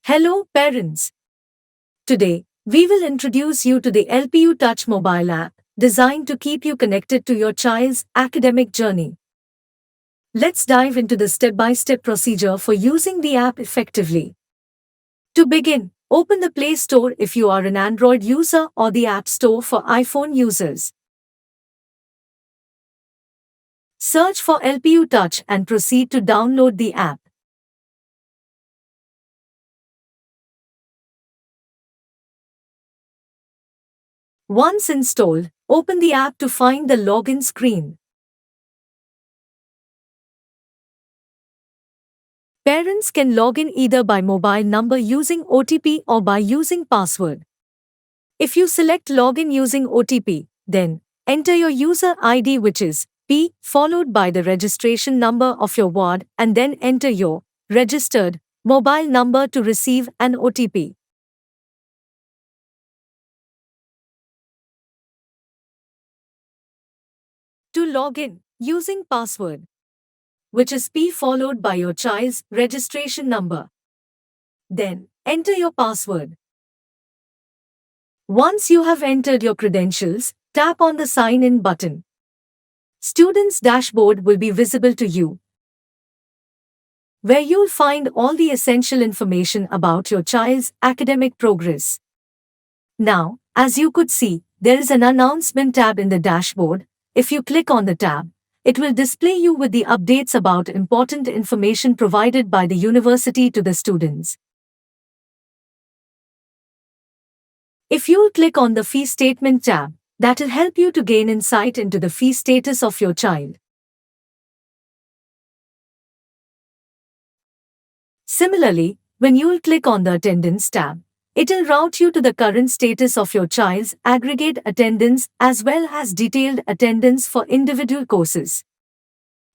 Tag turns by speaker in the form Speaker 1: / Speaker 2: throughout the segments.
Speaker 1: Hello, parents. Today, we will introduce you to the LPU Touch Mobile App, designed to keep you connected to your child's academic journey. Let's dive into the step-by-step procedure for using the app effectively. To begin, open the Play Store if you are an Android user or the App Store for iPhone users. Search for LPU Touch and proceed to download the app. Once installed, open the app to find the login screen. Parents can log in either by mobile number using OTP or by using password. If you select login using OTP, then enter your user ID, which is P followed by the registration number of your ward, and then enter your registered mobile number to receive an OTP. To log in using password, which is P followed by your child's registration number. Then enter your password. Once you have entered your credentials, tap on the Sign In button. Student's dashboard will be visible to you, where you'll find all the essential information about your child's academic progress. Now, as you could see, there is an announcement tab in the dashboard. If you click on the tab, it will display you with the updates about important information provided by the university to the students. If you'll click on the Fee Statement tab, that will help you to gain insight into the fee status of your child. Similarly, when you'll click on the Attendance tab, it'll route you to the current status of your child's aggregate attendance as well as detailed attendance for individual courses.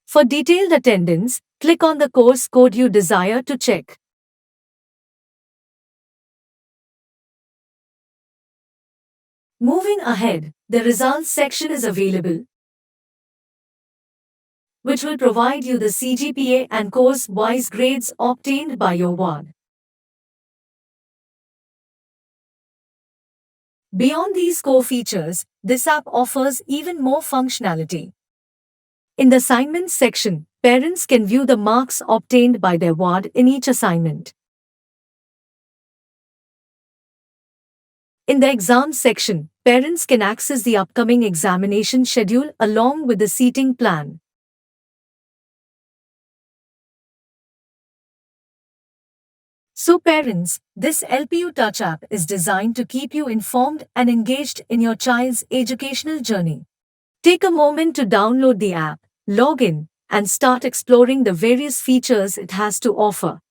Speaker 1: For detailed attendance, click on the course code you desire to check. Moving ahead, the results section is available, which will provide you the CGPA and course-wise grades obtained by your ward. Beyond these core features, this app offers even more functionality. In the assignments section, parents can view the marks obtained by their ward in each assignment. In the exams section, parents can access the upcoming examination schedule along with the seating plan. So parents, this LPU Touch app is designed to keep you informed and engaged in your child's educational journey. Take a moment to download the app, log in, and start exploring the various features it has to offer.